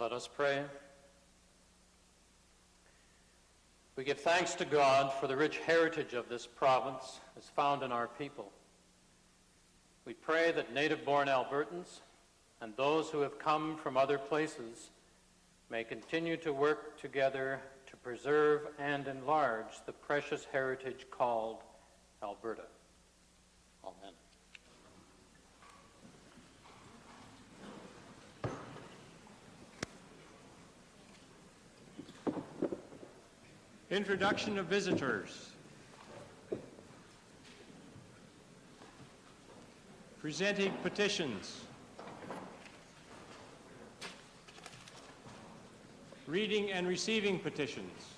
Let us pray. We give thanks to God for the rich heritage of this province as found in our people. We pray that native-born Albertans and those who have come from other places may continue to work together to preserve and enlarge the precious heritage called Alberta. Amen. Introduction of visitors. Presenting petitions. Reading and receiving petitions.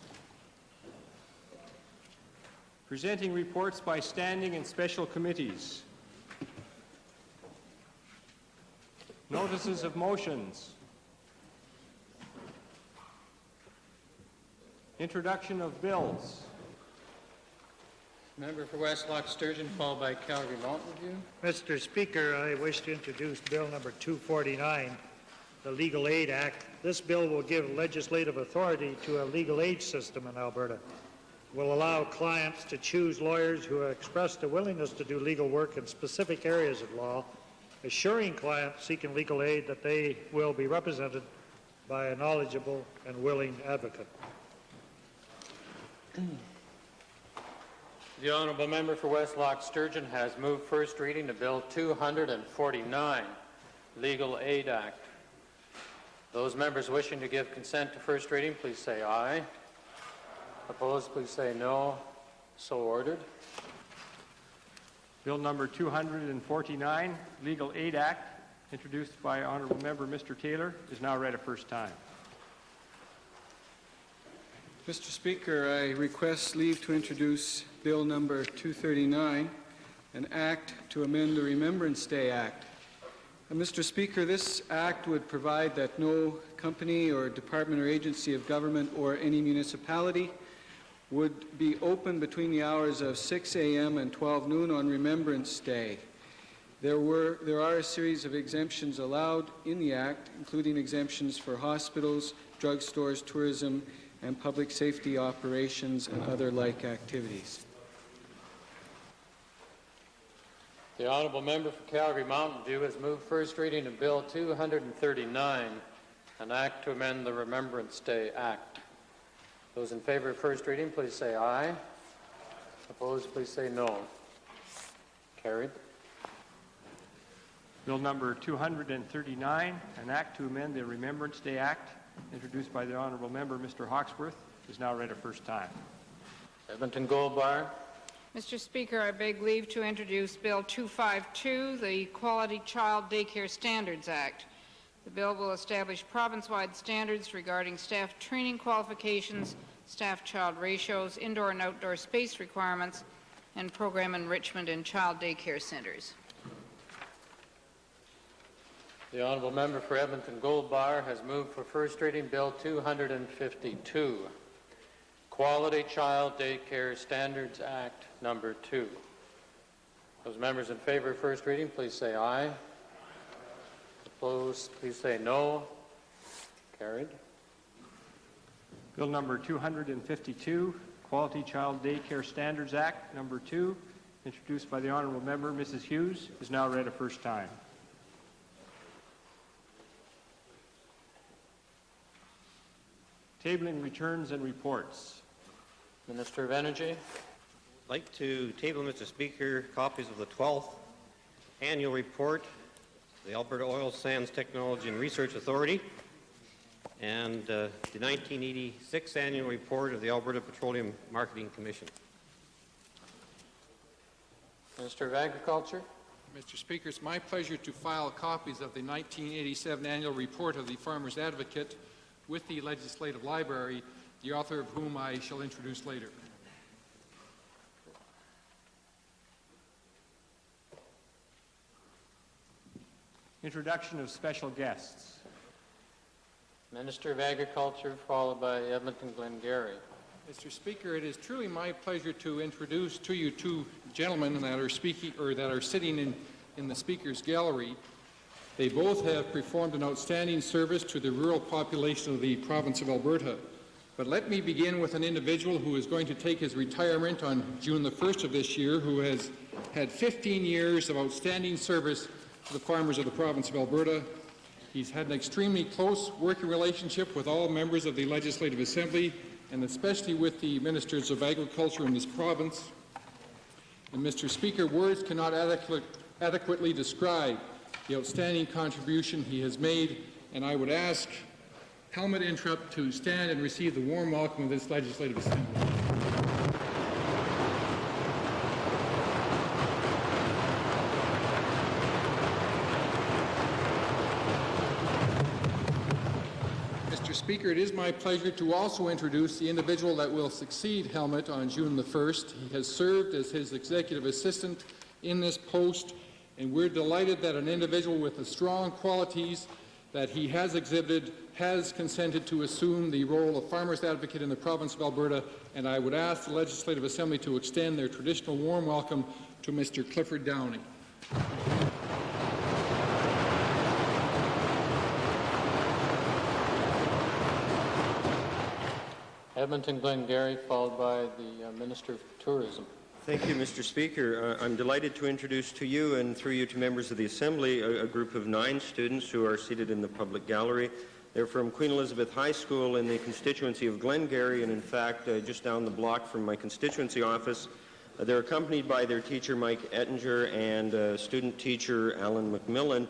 Presenting reports by standing and special committees. Notices of motions. Introduction of bills. Member for West Loch Sturgeon, followed by Calgary Mountain View. Mr. Speaker, I wish to introduce Bill number 249, the Legal Aid Act. This bill will give legislative authority to a legal aid system in Alberta. It will allow clients to choose lawyers who have expressed a willingness to do legal work in specific areas of law, assuring clients seeking legal aid that they will be represented by a knowledgeable and willing advocate. The honourable member for West Loch Sturgeon has moved first reading of Bill 249, Legal Aid Act. Those members wishing to give consent to first reading, please say aye. Opposed, please say no. So ordered. Bill number 249, Legal Aid Act, introduced by Honourable Member Mr. Taylor, is now read a first time. Mr. Speaker, I request leave to introduce Bill number 239, an act to amend the Remembrance Day Act. Mr. Speaker, this act would provide that no company or department or agency of government or any municipality would be open between the hours of 6 a.m. and 12 noon on Remembrance Day. There are a series of exemptions allowed in the act, including exemptions for hospitals, drugstores, tourism, and public safety operations and other like activities. The honourable member for Calgary Mountain View has moved first reading of Bill 239, an act to amend the Remembrance Day Act. Those in favour of first reading, please say aye. Opposed, please say no. Carried. Bill number 239, an act to amend the Remembrance Day Act, introduced by the Honourable Member Mr. Hawksworth, is now read a first time. Edmonton Gold Bar. Mr. Speaker, I beg leave to introduce Bill 252, the Quality Child Daycare Standards Act. The bill will establish province-wide standards regarding staff training qualifications, staff-child ratios, indoor and outdoor space requirements, and program enrichment in child daycare centres. The honourable member for Edmonton Gold Bar has moved for first reading Bill 252, Quality Child Daycare Standards Act number 2. Those members in favour of first reading, please say aye. Opposed, please say no. Carried. Bill number 252, Quality Child Daycare Standards Act number 2, introduced by the Honourable Member Mrs. Hughes, is now read a first time. Tabling returns and reports. Minister of Energy. I'd like to table, Mr. Speaker, copies of the 12th annual report, the Alberta Oil Sands Technology and Research Authority, and the 1986 annual report of the Alberta Petroleum Marketing Commission. Minister of Agriculture. Mr. Speaker, it's my pleasure to file copies of the 1987 annual report of the Farmer's Advocate with the Legislative Library, the author of whom I shall introduce later. Introduction of special guests. Minister of Agriculture, followed by Edmonton Glengarry. Mr. Speaker, it is truly my pleasure to introduce to you two gentlemen that are speaking or that are sitting in the Speaker's gallery. They both have performed an outstanding service to the rural population of the province of Alberta. But let me begin with an individual who is going to take his retirement on June the 1st of this year, who has had 15 years of outstanding service to the farmers of the province of Alberta. He's had an extremely close working relationship with all members of the Legislative Assembly, and especially with the ministers of agriculture in this province. And Mr. Speaker, words cannot adequately describe the outstanding contribution he has made, and I would ask Helmut Intrup to stand and receive the warm welcome of this Legislative Assembly. Mr. Speaker, it is my pleasure to also introduce the individual that will succeed Helmut on June the 1st. He has served as his executive assistant in this post, and we're delighted that an individual with the strong qualities that he has exhibited has consented to assume the role of Farmers Advocate in the province of Alberta, and I would ask the Legislative Assembly to extend their traditional warm welcome to Mr. Clifford Downey. Edmonton Glengarry, followed by the Minister of Tourism. Thank you, Mr. Speaker. I'm delighted to introduce to you and through you to members of the Assembly a group of 9 students who are seated in the public gallery. They're from Queen Elizabeth High School in the constituency of Glengarry, and in fact just down the block from my constituency office. They're accompanied by their teacher Mike Ettinger and student teacher Alan McMillan.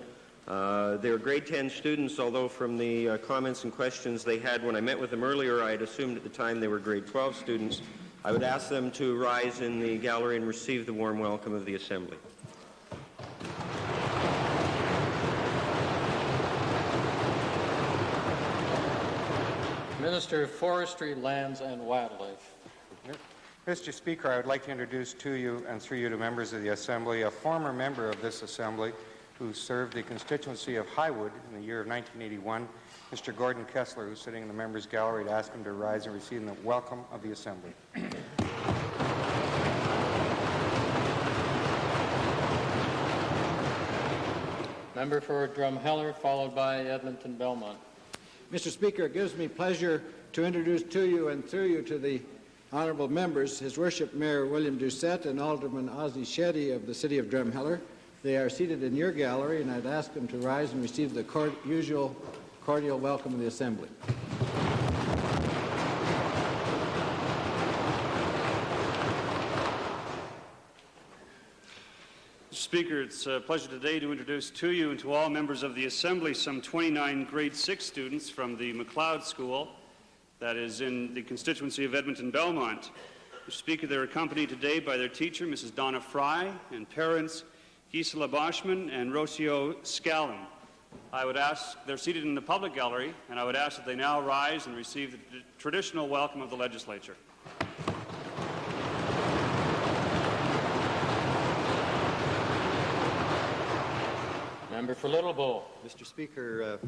They're grade 10 students, although from the comments and questions they had when I met with them earlier, I had assumed at the time they were grade 12 students. I would ask them to rise in the gallery and receive the warm welcome of the Assembly. Minister of Forestry, Lands and Wildlife. Mr. Speaker, I would like to introduce to you and through you to members of the Assembly a former member of this Assembly who served the constituency of Highwood in the year of 1981, Mr. Gordon Kessler, who's sitting in the members' gallery, to ask him to rise and receive the welcome of the Assembly. Member for Drumheller, followed by Edmonton Belmont. Mr. Speaker, it gives me pleasure to introduce to you and through you to the honourable members, His Worship Mayor William Doucette and Alderman Ozzie Shetty of the City of Drumheller. They are seated in your gallery, and I'd ask them to rise and receive the usual cordial welcome of the Assembly. Mr. Speaker, it's a pleasure today to introduce to you and to all members of the Assembly some 29 grade 6 students from the McLeod School that is in the constituency of Edmonton Belmont. Mr. Speaker, they're accompanied today by their teacher, Mrs. Donna Fry, and parents Gisela Boschman and Rocio Scallon. I would ask, they're seated in the public gallery, and I would ask that they now rise and receive the traditional welcome of the legislature. Member for Little Bow. Mr. Speaker,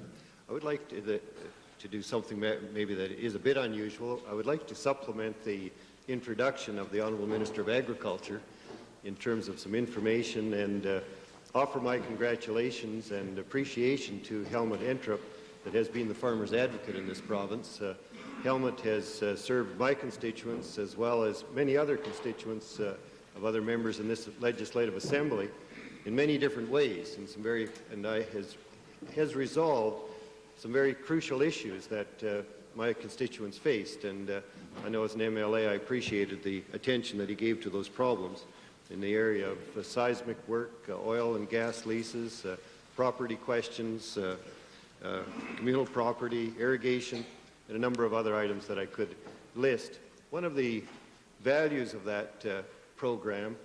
I would like to do something maybe that is a bit unusual. I would like to supplement the introduction of the Honourable Minister of Agriculture in terms of some information and offer my congratulations and appreciation to Helmut Intrup, that has been the farmer's advocate in this province. Helmut has served my constituents as well as many other constituents of other members in this Legislative Assembly in many different ways, and has resolved some very crucial issues that my constituents faced. And I know as an MLA I appreciated the attention that he gave to those problems in the area of seismic work, oil and gas leases, property questions, communal property, irrigation, and a number of other items that I could list. One of the values of that program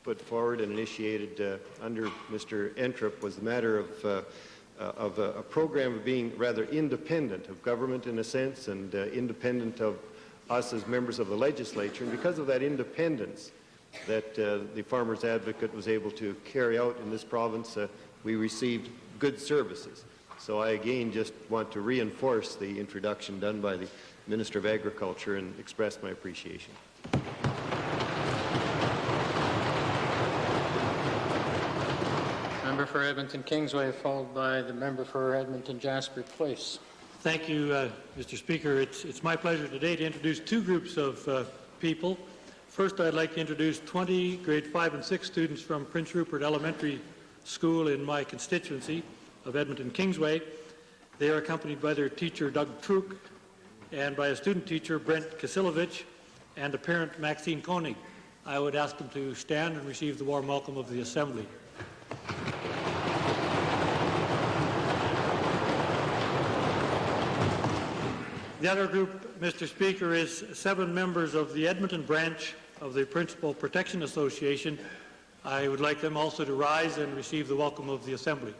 put forward and initiated under Mr. Intrup was the matter of a program of being rather independent of government in a sense, and independent of us as members of the legislature. And because of that independence that the Farmers Advocate was able to carry out in this province, we received good services. So I again just want to reinforce the introduction done by the Minister of Agriculture and express my appreciation. Member for Edmonton Kingsway, followed by the member for Edmonton Jasper Place. Thank you, Mr. Speaker. It's my pleasure today to introduce two groups of people. First, I'd like to introduce 20 grade 5 and 6 students from Prince Rupert Elementary School in my constituency of Edmonton Kingsway. They are accompanied by their teacher, Doug Truk, and by a student teacher, Brent Kasilovich, and a parent, Maxine Koenig. I would ask them to stand and receive the warm welcome of the Assembly. The other group, Mr. Speaker, is 7 members of the Edmonton branch of the Principal Protection Association. I would like them also to rise and receive the welcome of the Assembly.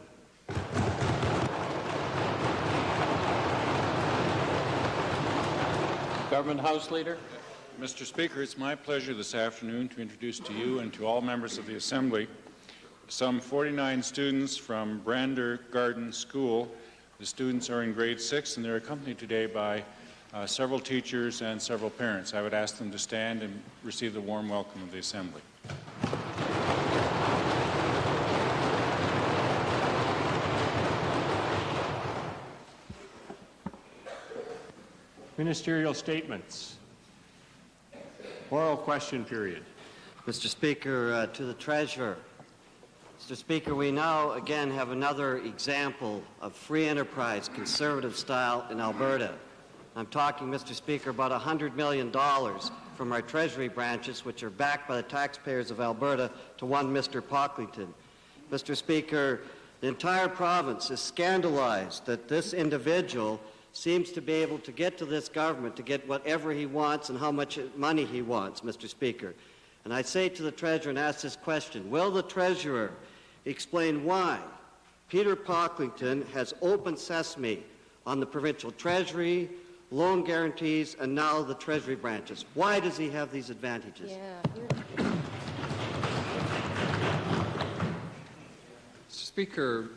Government House Leader. Mr. Speaker, it's my pleasure this afternoon to introduce to you and to all members of the Assembly some 49 students from Brander Garden School. The students are in grade 6 and they're accompanied today by several teachers and several parents. I would ask them to stand and receive the warm welcome of the Assembly. Ministerial statements. Oral question period. Mr. Speaker, to the Treasurer. Mr. Speaker, we now again have another example of free enterprise, conservative style in Alberta. I'm talking, Mr. Speaker, about $100 million from our Treasury branches, which are backed by the taxpayers of Alberta, to one Mr. Pocklington. Mr. Speaker, the entire province is scandalized that this individual seems to be able to get to this government to get whatever he wants and how much money he wants, Mr. Speaker. And I say to the Treasurer and ask this question, will the Treasurer explain why Peter Pocklington has open sesame on the provincial Treasury, loan guarantees, and now the Treasury branches? Why does he have these advantages? Mr. Speaker,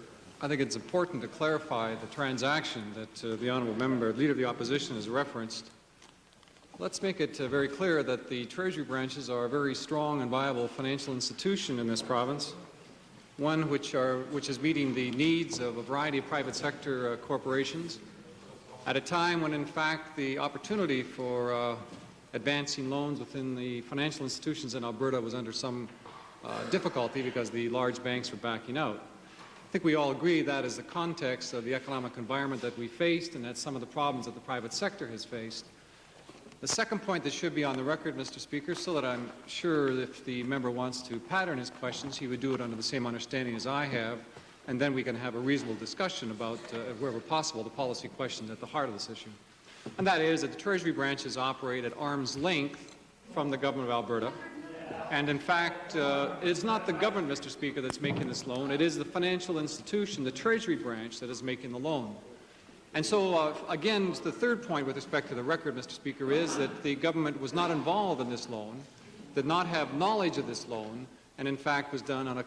I think it's important to clarify the transaction that the Honourable Member, Leader of the Opposition, has referenced. Let's make it very clear that the Treasury branches are a very strong and viable financial institution in this province, one which is meeting the needs of a variety of private sector corporations at a time when, in fact, the opportunity for advancing loans within the financial institutions in Alberta was under some difficulty because the large banks were backing out. I think we all agree that is the context of the economic environment that we faced, and that's some of the problems that the private sector has faced. The second point that should be on the record, Mr. Speaker, so that I'm sure if the member wants to pattern his questions, he would do it under the same understanding as I have, and then we can have a reasonable discussion about, wherever possible, the policy questions at the heart of this issue. And that is that the Treasury branches operate at arm's length from the Government of Alberta. And in fact, it's not the government, Mr. Speaker, that's making this loan. It is the financial institution, the Treasury branch, that is making the loan. And so, again, the third point with respect to the record, Mr. Speaker, is that the government was not involved in this loan, did not have knowledge of this loan, and in fact was done on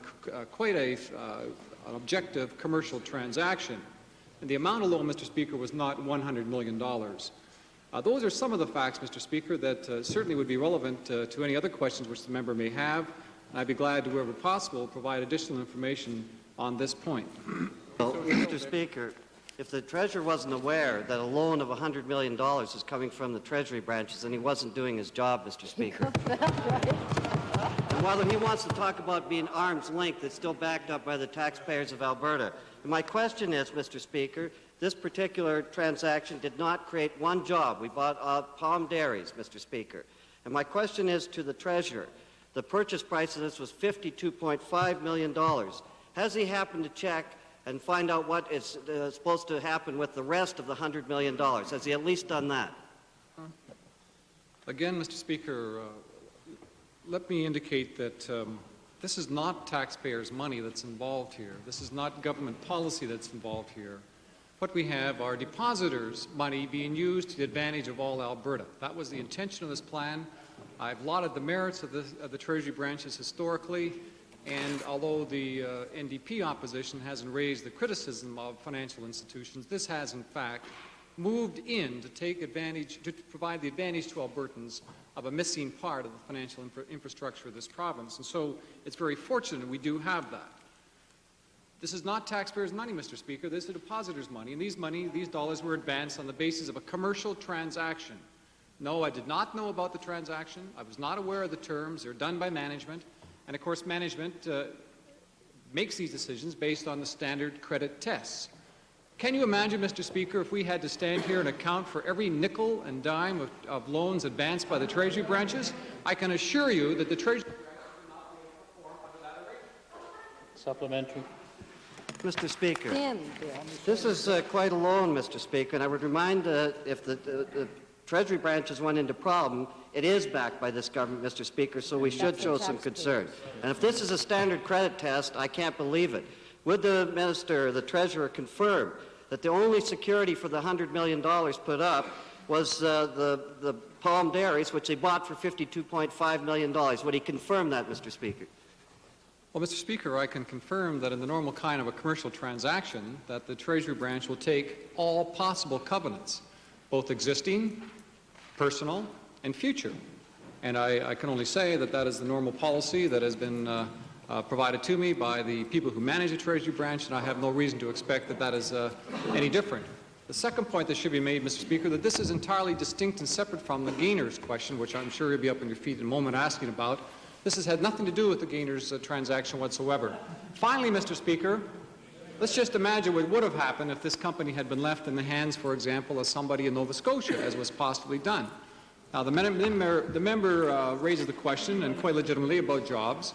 quite an objective commercial transaction. And the amount of loan, Mr. Speaker, was not $100 million. Those are some of the facts, Mr. Speaker, that certainly would be relevant to any other questions which the member may have. I'd be glad to, wherever possible, provide additional information on this point. Well, Mr. Speaker, if the Treasurer wasn't aware that a loan of $100 million is coming from the Treasury branches, then he wasn't doing his job, Mr. Speaker. And while he wants to talk about being arm's length, it's still backed up by the taxpayers of Alberta. And my question is, Mr. Speaker, this particular transaction did not create one job. We bought Palm Dairies, Mr. Speaker. And my question is to the Treasurer. The purchase price of this was $52.5 million. Has he happened to check and find out what is supposed to happen with the rest of the $100 million? Has he at least done that? Again, Mr. Speaker, let me indicate that this is not taxpayers' money that's involved here. This is not government policy that's involved here. What we have are depositors' money being used to the advantage of all Alberta. That was the intention of this plan. I've lauded the merits of the Treasury branches historically, and although the NDP opposition hasn't raised the criticism of financial institutions, this has in fact moved in to take advantage, to provide the advantage to Albertans of a missing part of the financial infrastructure of this province. And so it's very fortunate we do have that. This is not taxpayers' money, Mr. Speaker. This is depositors' money, and these dollars were advanced on the basis of a commercial transaction. No, I did not know about the transaction. I was not aware of the terms. They're done by management, and of course management makes these decisions based on the standard credit tests. Can you imagine, Mr. Speaker, if we had to stand here and account for every nickel and dime of loans advanced by the Treasury branches? I can assure you that the Treasury Supplementary. Mr. Speaker, this is quite a loan, Mr. Speaker, and I would remind if the Treasury branches went into problem, it is backed by this government, Mr. Speaker, so we should show some concern. And if this is a standard credit test, I can't believe it. Would the Minister, the Treasurer, confirm that the only security for the $100 million put up was the Palm Dairies, which they bought for $52.5 million? Would he confirm that, Mr. Speaker? Well, Mr. Speaker, I can confirm that in the normal kind of a commercial transaction, that the Treasury branch will take all possible covenants, both existing, personal, and future. And I can only say that that is the normal policy that has been provided to me by the people who manage the Treasury branch, and I have no reason to expect that that is any different. The second point that should be made, Mr. Speaker, that this is entirely distinct and separate from the Gainers question, which I'm sure you'll be up on your feet in a moment asking about. This has had nothing to do with the Gainers transaction whatsoever. Finally, Mr. Speaker, let's just imagine what would have happened if this company had been left in the hands, for example, of somebody in Nova Scotia, as was possibly done. Now, the member raises the question, and quite legitimately, about jobs.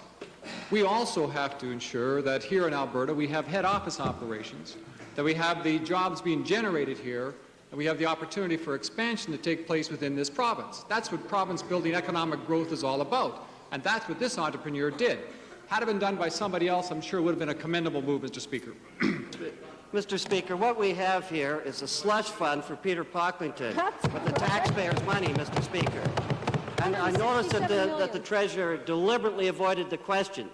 We also have to ensure that here in Alberta we have head office operations, that we have the jobs being generated here, and we have the opportunity for expansion to take place within this province. That's what province-building economic growth is all about. And that's what this entrepreneur did. Had it been done by somebody else, I'm sure it would have been a commendable move, Mr. Speaker. Mr. Speaker, what we have here is a slush fund for Peter Pocklington with the taxpayers' money, Mr. Speaker. And I noticed that the Treasurer deliberately avoided the question.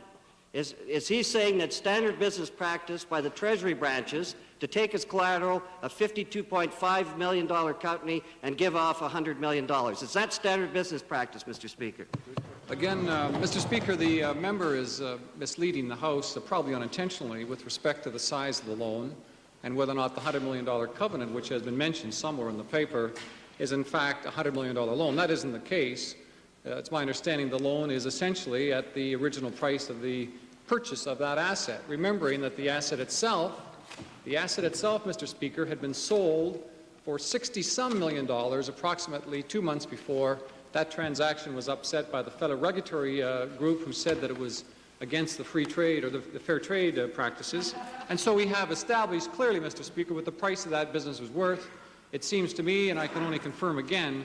Is he saying that standard business practice by the Treasury branches to take as collateral a $52.5 million company and give off $100 million? Is that standard business practice, Mr. Speaker? Again, Mr. Speaker, the member is misleading the House, probably unintentionally, with respect to the size of the loan and whether or not the $100 million covenant, which has been mentioned somewhere in the paper, is in fact a $100 million loan. That isn't the case. It's my understanding the loan is essentially at the original price of the purchase of that asset, remembering that the asset itself, Mr. Speaker, had been sold for $60-some million approximately 2 months before that transaction was upset by the federal regulatory group, who said that it was against the free trade or the fair trade practices. And so we have established clearly, Mr. Speaker, what the price of that business was worth. It seems to me, and I can only confirm again,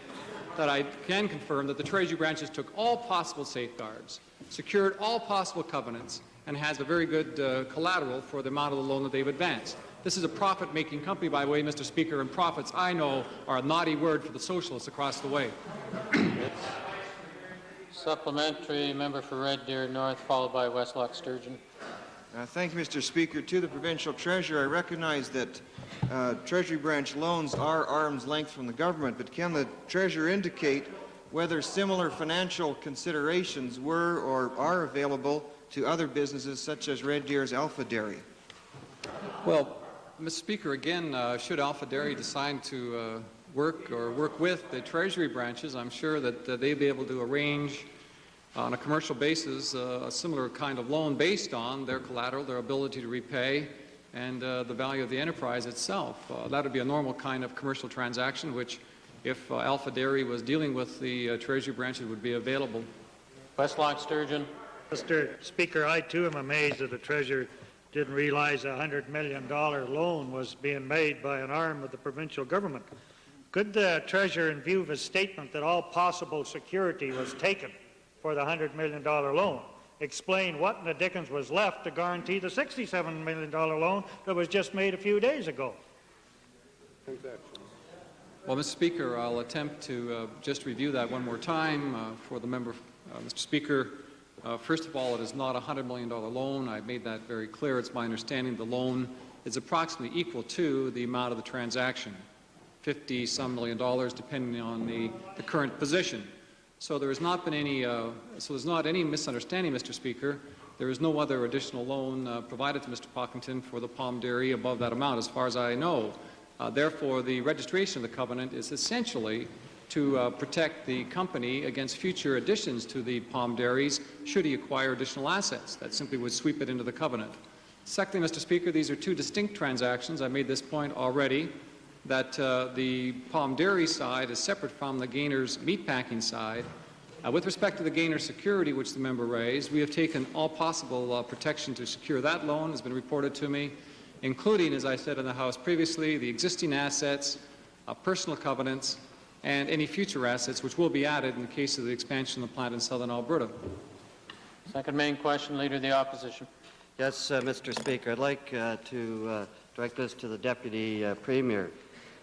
that I can confirm that the Treasury branches took all possible safeguards, secured all possible covenants, and has a very good collateral for the amount of the loan that they've advanced. This is a profit-making company, by the way, Mr. Speaker, and profits, I know, are a naughty word for the socialists across the way. Supplementary, member for Red Deer North, followed by Westlock Sturgeon. Thank you, Mr. Speaker. To the Provincial Treasurer, I recognize that Treasury branch loans are arm's length from the government, but can the Treasurer indicate whether similar financial considerations were or are available to other businesses such as Red Deer's Alpha Dairy? Well, Mr. Speaker, again, should Alpha Dairy decide to work with the Treasury branches, I'm sure that they'd be able to arrange on a commercial basis a similar kind of loan based on their collateral, their ability to repay, and the value of the enterprise itself. That would be a normal kind of commercial transaction, which, if Alpha Dairy was dealing with the Treasury branches, would be available. Westlock Sturgeon. Mr. Speaker, I too am amazed that the Treasurer didn't realize a $100 million loan was being made by an arm of the provincial government. Could the Treasurer, in view of his statement that all possible security was taken for the $100 million loan, explain what in the dickens was left to guarantee the $67 million loan that was just made a few days ago? Well, Mr. Speaker, I'll attempt to just review that one more time for the member. Mr. Speaker, first of all, it is not a $100 million loan. I've made that very clear. It's my understanding the loan is approximately equal to the amount of the transaction, $50-some million, depending on the current position. So there has not been any, so there's not any misunderstanding, Mr. Speaker, There is no other additional loan provided to Mr. Pockington for the Palm Dairy above that amount, as far as I know. Therefore, the registration of the covenant is essentially to protect the company against future additions to the Palm Dairies should he acquire additional assets. That simply would sweep it into the covenant. Secondly, Mr. Speaker, these are two distinct transactions. I made this point already, that the Palm Dairy side is separate from the Gainer's meatpacking side. With respect to the Gainer security, which the member raised, we have taken all possible protection to secure that loan, has been reported to me, including, as I said in the House previously, the existing assets, personal covenants, and any future assets which will be added in the case of the expansion of the plant in southern Alberta. Second main question, Leader of the Opposition. Yes, Mr. Speaker. I'd like to direct this to the Deputy Premier.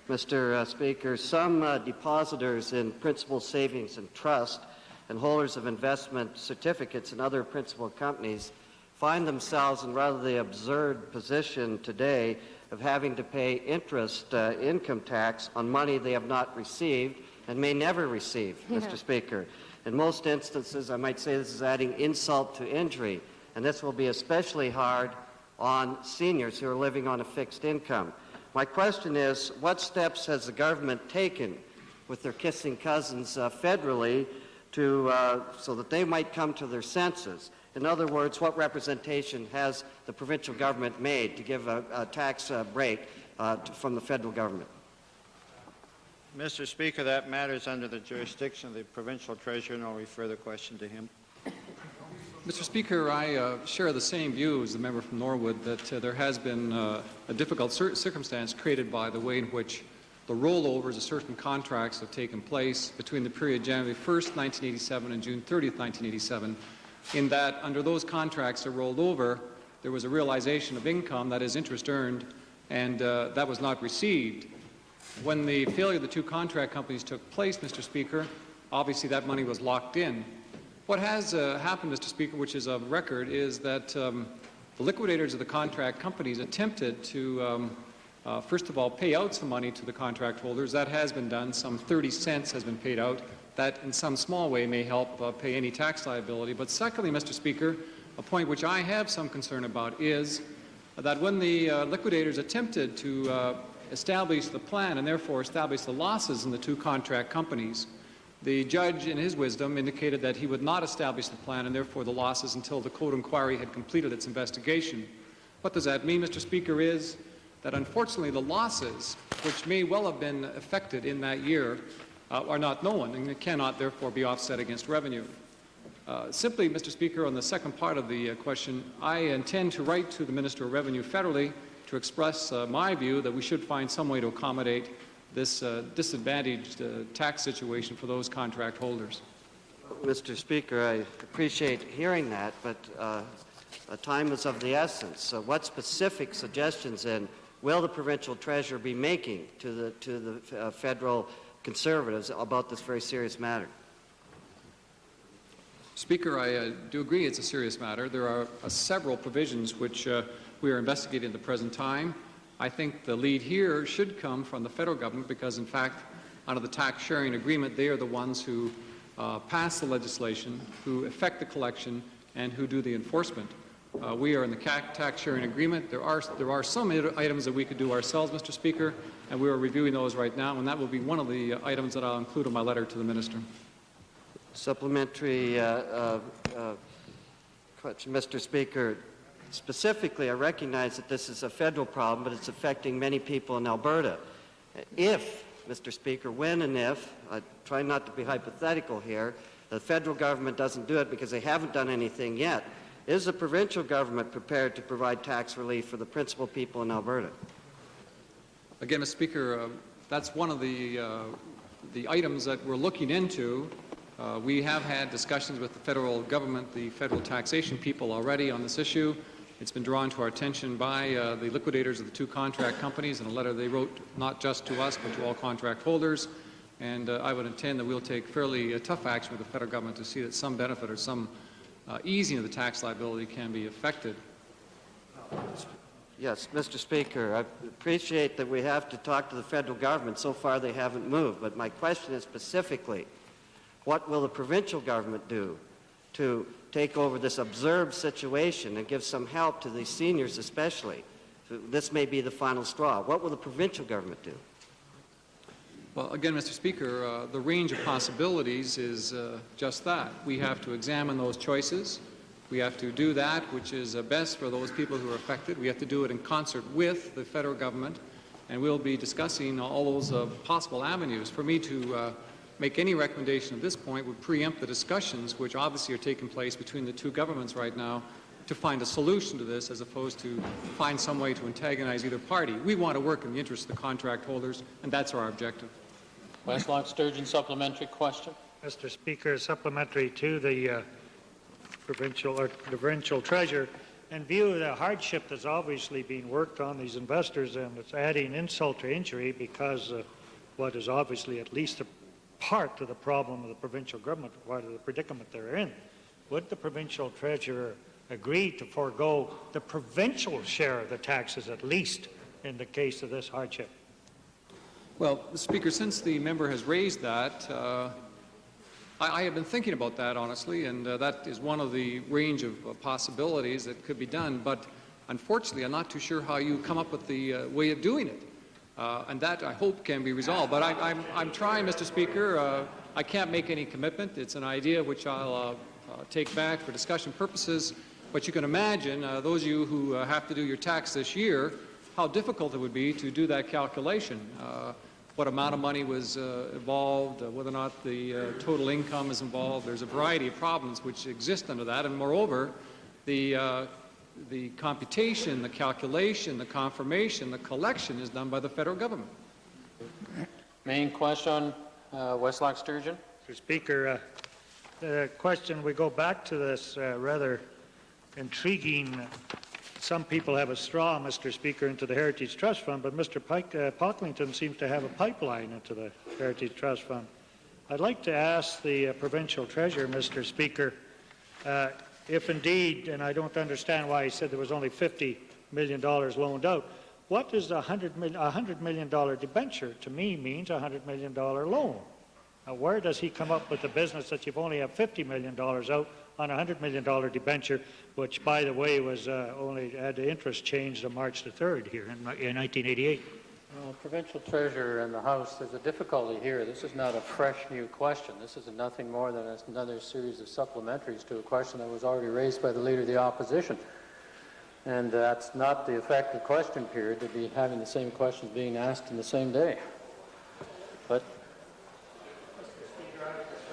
Mr. Speaker, some depositors in principal savings and trust and holders of investment certificates and other principal companies find themselves in rather the absurd position today of having to pay interest income tax on money they have not received and may never receive, Mr. Speaker. In most instances, I might say this is adding insult to injury, and this will be especially hard on seniors who are living on a fixed income. My question is, what steps has the government taken with their kissing cousins federally so that they might come to their senses? In other words, what representation has the provincial government made to give a tax break from the federal government? Mr. Speaker, that matter is under the jurisdiction of the provincial treasurer, and I'll refer the question to him. Mr. Speaker, I share the same view as the member from Norwood that there has been a difficult circumstance created by the way in which the rollovers of certain contracts have taken place between the period January 1st, 1987 and June 30th, 1987, in that under those contracts that rolled over, there was a realization of income, that is interest earned, and that was not received. When the failure of the two contract companies took place, Mr. Speaker, obviously that money was locked in. What has happened, Mr. Speaker, which is of record, is that the liquidators of the contract companies attempted to, first of all, pay out some money to the contract holders. That has been done. Some 30 cents has been paid out. That, in some small way, may help pay any tax liability. But secondly, Mr. Speaker, a point which I have some concern about is that when the liquidators attempted to establish the plan and therefore establish the losses in the two contract companies, the judge, in his wisdom, indicated that he would not establish the plan and therefore the losses until the Code Inquiry had completed its investigation. What does that mean, Mr. Speaker, is that unfortunately the losses, which may well have been affected in that year, are not known and cannot therefore be offset against revenue. Simply, Mr. Speaker, on the second part of the question, I intend to write to the Minister of Revenue federally to express my view that we should find some way to accommodate this disadvantaged tax situation for those contract holders. Mr. Speaker, I appreciate hearing that, but time is of the essence. What specific suggestions, then, will the provincial treasurer be making to the federal Conservatives about this very serious matter? Speaker, I do agree it's a serious matter. There are several provisions which we are investigating at the present time. I think the lead here should come from the federal government because, in fact, under the tax sharing agreement, they are the ones who pass the legislation, who effect the collection, and who do the enforcement. We are in the tax sharing agreement. There are some items that we could do ourselves, Mr. Speaker, and we are reviewing those right now, and that will be one of the items that I'll include in my letter to the Minister. Supplementary question, Mr. Speaker. Specifically, I recognize that this is a federal problem, but it's affecting many people in Alberta. If, Mr. Speaker, when and if, I try not to be hypothetical here, the federal government doesn't do it because they haven't done anything yet, is the provincial government prepared to provide tax relief for the principal people in Alberta? Again, Mr. Speaker, that's one of the items that we're looking into. We have had discussions with the federal government, the federal taxation people already on this issue. It's been drawn to our attention by the liquidators of the two contract companies in a letter they wrote not just to us but to all contract holders. And I would intend that we'll take fairly tough action with the federal government to see that some benefit or some easing of the tax liability can be effected. Yes, Mr. Speaker, I appreciate that we have to talk to the federal government. So far they haven't moved. But my question is specifically, what will the provincial government do to take over this absurd situation and give some help to the seniors especially. So this may be the final straw. What will the provincial government do? Well, again, Mr. Speaker, the range of possibilities is just that. We have to examine those choices. We have to do that which is best for those people who are affected. We have to do it in concert with the federal government, and we'll be discussing all those possible avenues. For me to make any recommendation at this point would preempt the discussions which obviously are taking place between the two governments right now to find a solution to this as opposed to find some way to antagonize either party. We want to work in the interest of the contract holders, and that's our objective. Westlock Sturgeon, supplementary question. Mr. Speaker, supplementary to the provincial treasurer. In view of the hardship that's obviously being worked on these investors, and it's adding insult to injury because of what is obviously at least a part of the problem of the provincial government, part of the predicament they're in, would the provincial treasurer agree to forego the provincial share of the taxes at least in the case of this hardship? Well, Mr. Speaker, since the member has raised that, I have been thinking about that, honestly, and that is one of the range of possibilities that could be done. But unfortunately, I'm not too sure how you come up with the way of doing it. And that, I hope, can be resolved. But I'm trying, Mr. Speaker. I can't make any commitment. It's an idea which I'll take back for discussion purposes. But you can imagine, those of you who have to do your tax this year, how difficult it would be to do that calculation. What amount of money was involved, whether or not the total income is involved. There's a variety of problems which exist under that, and moreover, the computation, the calculation, the confirmation, the collection is done by the federal government. Main question, Westlock Sturgeon. Mr. Speaker, the question, we go back to this rather intriguing. Some people have a straw, Mr. Speaker, into the Heritage Trust Fund, but Mr. Pocklington seems to have a pipeline into the Heritage Trust Fund. I'd like to ask the provincial treasurer, Mr. Speaker, if indeed, and I don't understand why he said there was only $50 million loaned out, what does $100 million debenture to me means $100 million loan? Now, where does he come up with the business that you've only have $50 million out on a $100 million debenture, which, by the way, was only had the interest changed on March the 3rd here in 1988? Well, provincial treasurer in the House, there's a difficulty here. This is not a fresh new question. This is nothing more than another series of supplementaries to a question that was already raised by the Leader of the Opposition. And that's not the effective question period to be having the same questions being asked in the same day. But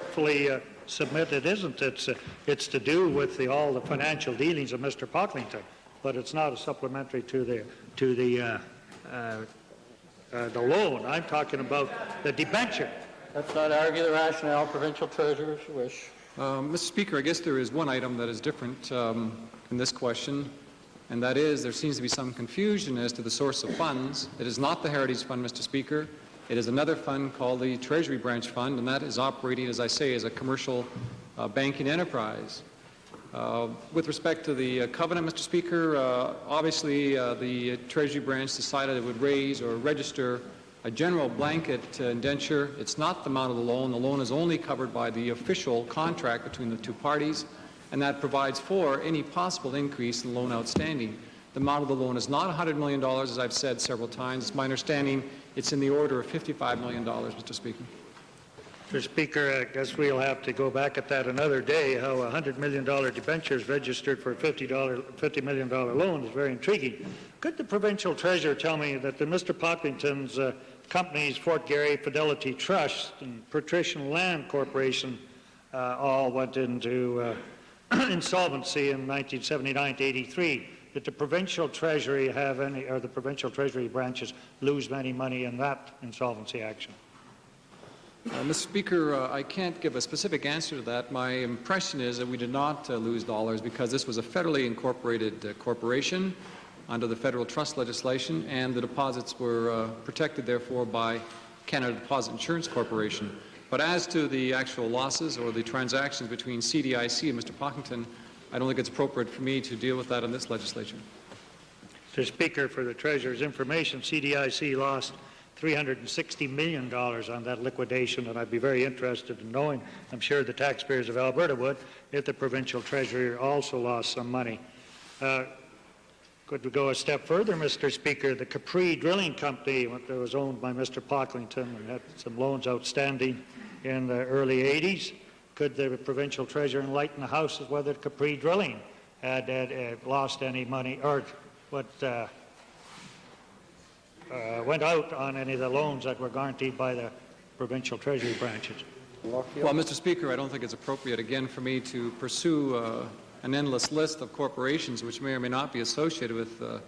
hopefully submit it isn't. It's to do with all the financial dealings of Mr. Pocklington, but it's not a supplementary to the loan. I'm talking about the debenture. Let's not argue the rationale. Provincial treasurer, if you wish. Mr. Speaker, I guess there is one item that is different in this question, and that is there seems to be some confusion as to the source of funds. It is not the Heritage Fund, Mr. Speaker. It is another fund called the Treasury Branch Fund, and that is operating, as I say, as a commercial banking enterprise. With respect to the covenant, Mr. Speaker, obviously the Treasury Branch decided it would raise or register a general blanket indenture. It's not the amount of the loan. The loan is only covered by the official contract between the two parties, and that provides for any possible increase in loan outstanding. The amount of the loan is not $100 million, as I've said several times. It's my understanding it's in the order of $55 million, Mr. Speaker. Mr. Speaker, I guess we'll have to go back at that another day. How a $100 million debenture is registered for a $50 million loan is very intriguing. Could the provincial treasurer tell me that the Mr. Pocklington's companies, Fort Garry Fidelity Trust and Patrician Land Corporation, all went into insolvency in 1979 to 83? Did the provincial treasury have any, or the provincial treasury branches lose any money in that insolvency action? Mr. Speaker, I can't give a specific answer to that. My impression is that we did not lose dollars because this was a federally incorporated corporation under the federal trust legislation, and the deposits were protected, therefore, by Canada Deposit Insurance Corporation. But as to the actual losses or the transactions between CDIC and Mr. Pocklington, I don't think it's appropriate for me to deal with that in this legislature. Mr. Speaker, for the Treasurer's information, CDIC lost $360 million on that liquidation, and I'd be very interested in knowing, I'm sure the taxpayers of Alberta would, if the provincial treasurer also lost some money. Could we go a step further, Mr. Speaker? The Capri Drilling Company, that was owned by Mr. Pocklington and had some loans outstanding in the early 80s. Could the provincial treasurer enlighten the House as whether Capri Drilling had lost any money or what went out on any of the loans that were guaranteed by the provincial treasury branches? Well, Mr. Speaker, I don't think it's appropriate again for me to pursue an endless list of corporations which may or may not be associated with Mr.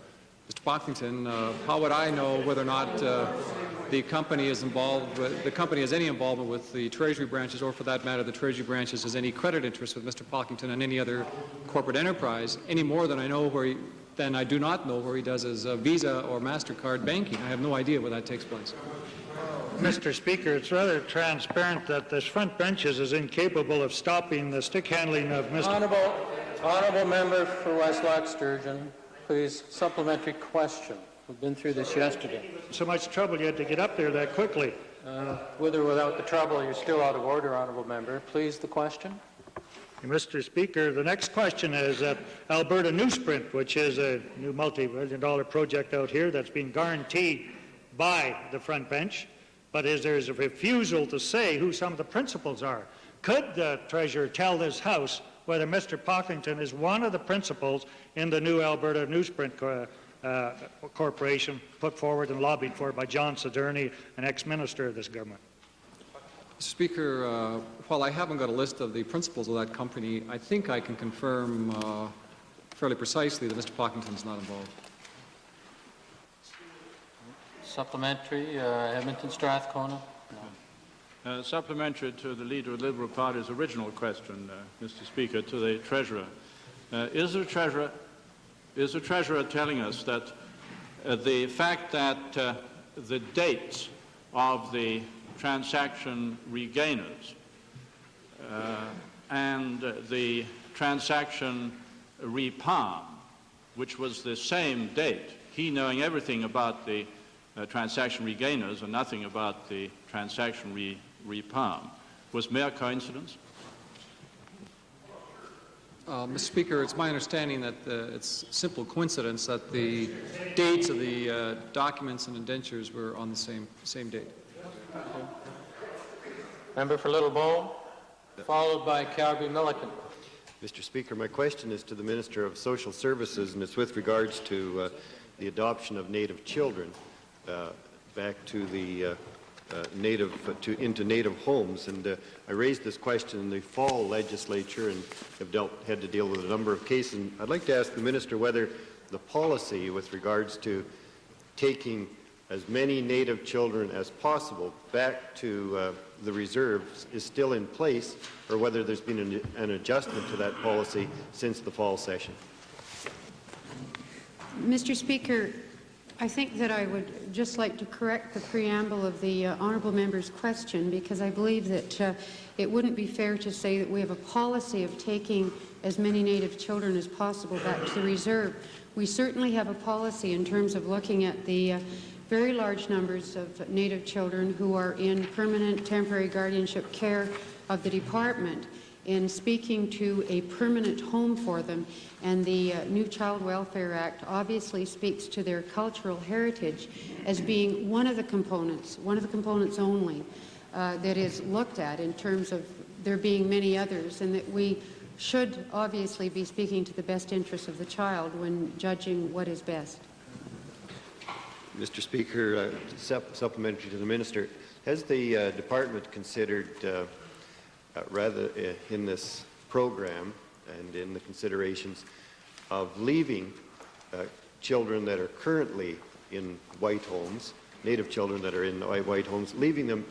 Pocklington. How would I know whether or not the company is involved, the company has any involvement with the Treasury branches, or for that matter, the Treasury branches has any credit interest with Mr. Pocklington and any other corporate enterprise, any more than I know than I do not know where he does his Visa or MasterCard banking. I have no idea where that takes place. Mr. Speaker, it's rather transparent that this front benches is incapable of stopping the stick handling of Mr. Honourable member for Westlock Sturgeon, please, supplementary question. We've been through this yesterday. So much trouble you had to get up there that quickly. With or without the trouble, you're still out of order, honourable member. Please, the question. Mr. Speaker, the next question is that Alberta Newsprint, which is a new multi-million-dollar project out here that's been guaranteed by the front bench, but there's a refusal to say who some of the principals are. Could the treasurer tell this House whether Mr. Pocklington is one of the principals in the new Alberta Newsprint Corporation put forward and lobbied for by John Sidourney, an ex-minister of this government? Mr. Speaker, while I haven't got a list of the principals of that company, I think I can confirm fairly precisely that Mr. Pocklington is not involved. Supplementary, Edmonton Strathcona. Supplementary to the Leader of the Liberal Party's original question, Mr. Speaker, to the Treasurer. Is the Treasurer telling us that the fact that the dates of the transaction regainers and the transaction repalm, which was the same date, he knowing everything about the transaction regainers and nothing about the transaction repalm, was mere coincidence? Mr. Speaker, it's my understanding that it's simple coincidence that the dates of the documents and indentures were on the same date. Okay. Member for Little Bow, followed by Calgary Milliken. Mr. Speaker, my question is to the Minister of Social Services, and it's with regards to the adoption of Native children back to the into Native homes. And I raised this question in the fall legislature and have had to deal with a number of cases. And I'd like to ask the Minister whether the policy with regards to taking as many Native children as possible back to the reserves is still in place, or whether there's been an adjustment to that policy since the fall session. Mr. Speaker, I think that I would just like to correct the preamble of the honourable member's question, because I believe that it wouldn't be fair to say that we have a policy of taking as many Native children as possible back to the reserve. We certainly have a policy in terms of looking at the very large numbers of Native children who are in permanent temporary guardianship care of the department, in speaking to a permanent home for them. And the new Child Welfare Act obviously speaks to their cultural heritage as being one of the components only that is looked at, in terms of there being many others, and that we should obviously be speaking to the best interests of the child when judging what is best. Mr. Speaker, supplementary to the Minister, has the department considered rather in this program and in the considerations of leaving children that are currently in white homes, Native children that are in white homes, leaving them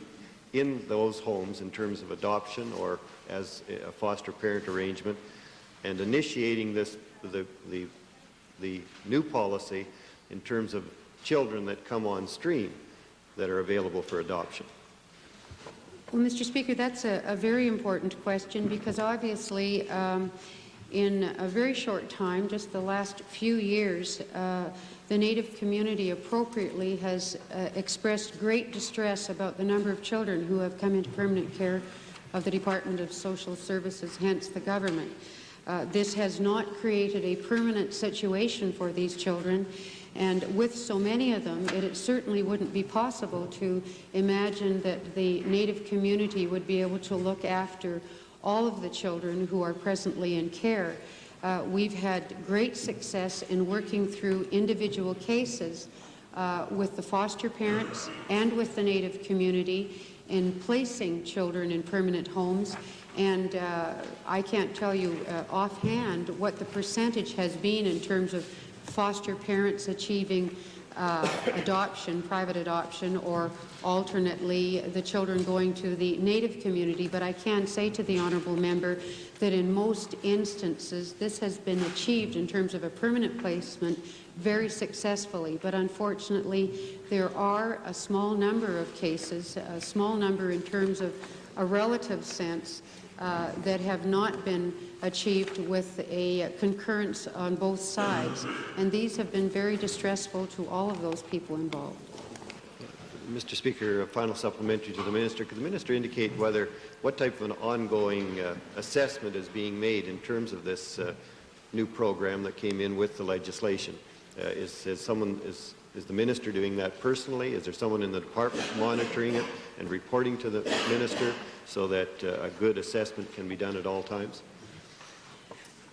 in those homes in terms of adoption or as a foster parent arrangement, and initiating the new policy in terms of children that come on stream that are available for adoption? Well, Mr. Speaker, that's a very important question, because obviously In a very short time, just the last few years, the Native community appropriately has expressed great distress about the number of children who have come into permanent care of the Department of Social Services, hence the government. This has not created a permanent situation for these children, and with so many of them, it certainly wouldn't be possible to imagine that the Native community would be able to look after all of the children who are presently in care. We've had great success in working through individual cases with the foster parents and with the Native community in placing children in permanent homes. And I can't tell you offhand what the percentage has been in terms of foster parents achieving adoption, private adoption, or alternately the children going to the Native community. But I can say to the honourable member that in most instances this has been achieved in terms of a permanent placement very successfully. But unfortunately there are a small number of cases, a small number in terms of a relative sense, that have not been achieved with a concurrence on both sides, and these have been very distressful to all of those people involved. Mr. Speaker, a final supplementary to the Minister. Could the Minister indicate what type of an ongoing assessment is being made in terms of this new program that came in with the legislation? Is the Minister doing that personally? Is there someone in the department monitoring it and reporting to the Minister so that a good assessment can be done at all times?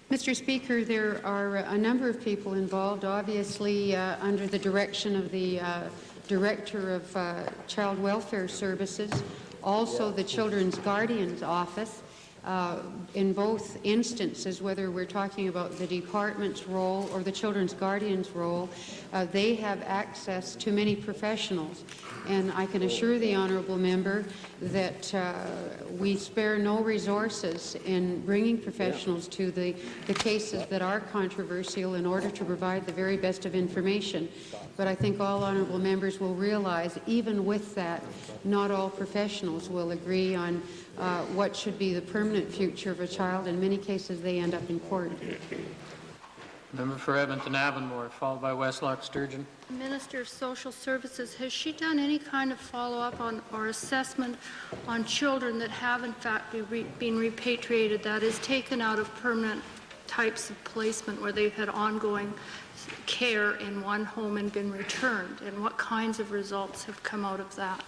Mr. Speaker, there are a number of people involved, obviously under the direction of the Director of Child Welfare Services, also the Children's Guardian's Office. In both instances, whether we're talking about the department's role or the Children's Guardian's role, they have access to many professionals. And I can assure the honourable member that we spare no resources in bringing professionals to the cases that are controversial in order to provide the very best of information. But I think all honourable members will realize, even with that, not all professionals will agree on what should be the permanent future of a child. In many cases, they end up in court. Member for Edmonton Avonmore, followed by Westlock Sturgeon. Minister of Social Services, has she done any kind of follow-up on or assessment on children that have in fact been repatriated, that is taken out of permanent types of placement where they've had ongoing care in one home and been returned, and what kinds of results have come out of that?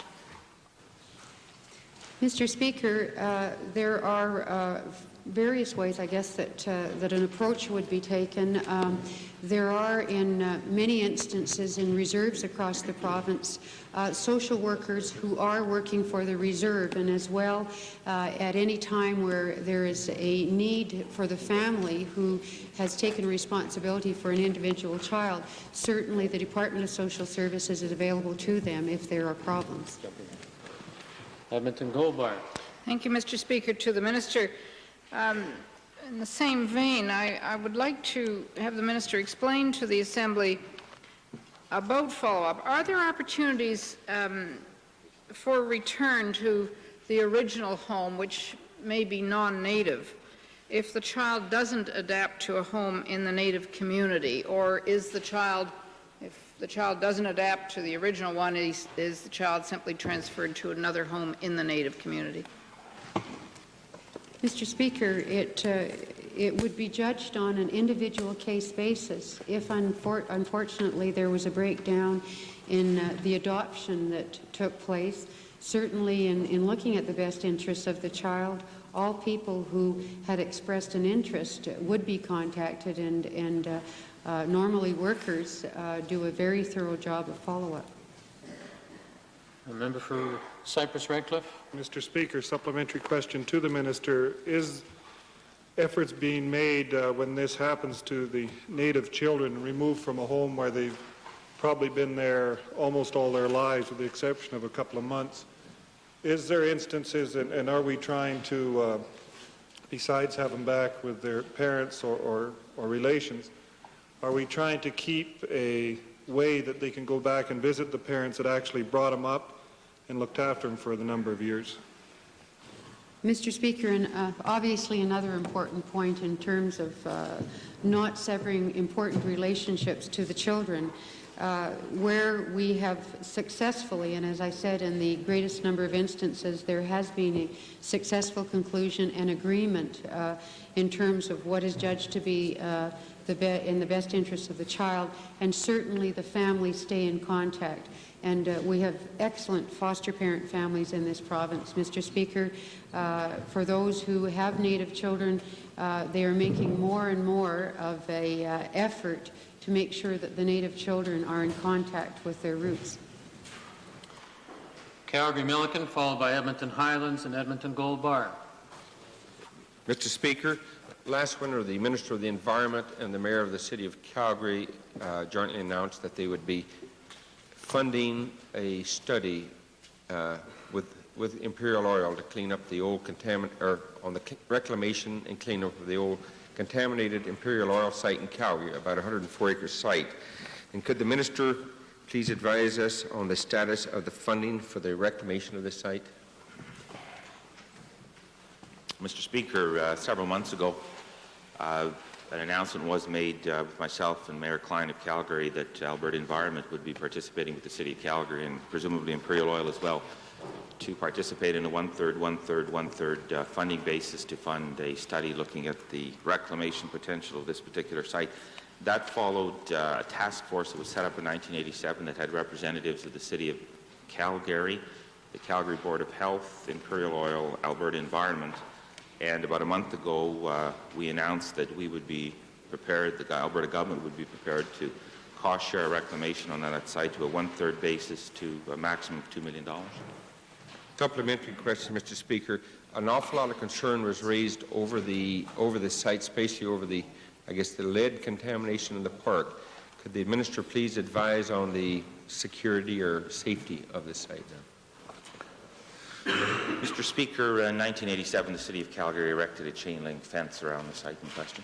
Mr. Speaker, there are various ways, I guess, that an approach would be taken. There are, in many instances, in reserves across the province, social workers who are working for the reserve, and as well, at any time where there is a need for the family who has taken responsibility for an individual child, certainly the Department of Social Services is available to them if there are problems. Edmonton Goldbar. Thank you, Mr. Speaker. To the Minister, in the same vein, I would like to have the Minister explain to the Assembly about follow-up. Are there opportunities for return to the original home, which may be non-native, if the child doesn't adapt to a home in the Native community? Or is the child, if the child doesn't adapt to the original one, is the child simply transferred to another home in the Native community? Mr. Speaker, it would be judged on an individual case basis. If unfortunately there was a breakdown in the adoption that took place, certainly in looking at the best interests of the child, all people who had expressed an interest would be contacted, and normally workers do a very thorough job of follow-up. A member for Cypress Redcliffe. Mr. Speaker, supplementary question to the Minister. Is efforts being made when this happens to the Native children removed from a home where they've probably been there almost all their lives with the exception of a couple of months? Is there instances, and are we trying to, besides have them back with their parents or relations, are we trying to keep a way that they can go back and visit the parents that actually brought them up and looked after them for the number of years? Mr. Speaker, and obviously another important point in terms of not severing important relationships to the children, where we have successfully, and as I said, in the greatest number of instances, there has been a successful conclusion and agreement in terms of what is judged to be in the best interest of the child, and certainly the families stay in contact. And we have excellent foster parent families in this province. Mr. Speaker, for those who have Native children, they are making more and more of an effort to make sure that the Native children are in contact with their roots. Calgary-Milliken, followed by Edmonton Highlands and Edmonton Gold Bar. Mr. Speaker, last winter the Minister of the Environment and the Mayor of the City of Calgary jointly announced that they would be funding a study with Imperial Oil to clean up the old on the reclamation and cleanup of the old contaminated Imperial Oil site in Calgary, about a 104-acre site. And could the Minister please advise us on the status of the funding for the reclamation of this site? Mr. Speaker, several months ago, an announcement was made with myself and Mayor Klein of Calgary that Alberta Environment would be participating with the City of Calgary and presumably Imperial Oil as well to participate in a one-third funding basis to fund a study looking at the reclamation potential of this particular site. That followed a task force that was set up in 1987 that had representatives of the City of Calgary, the Calgary Board of Health, Imperial Oil, Alberta Environment, and about a month ago we announced that we would be prepared, the Alberta government would be prepared to cost share reclamation on that site to a one-third basis to a maximum of $2 million. Supplementary question, Mr. Speaker. An awful lot of concern was raised over the site, especially over the lead contamination in the park. Could the Minister please advise on the security or safety of this site now? Mr. Speaker, in 1987 the City of Calgary erected a chain link fence around the site in question.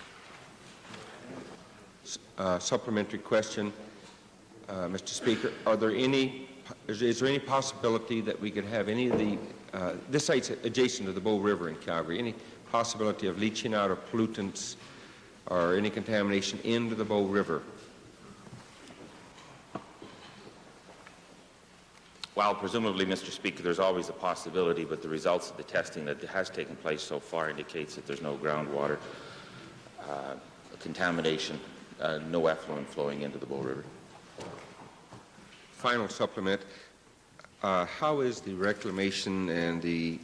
Supplementary question, Mr. Speaker. Is there any possibility that we could have any of the, this site's adjacent to the Bow River in Calgary, any possibility of leaching out of pollutants or any contamination into the Bow River? Well, presumably, Mr. Speaker, there's always a possibility, but the results of the testing that has taken place so far indicates that there's no groundwater contamination, no effluent flowing into the Bow River. Final supplement, how is the reclamation and the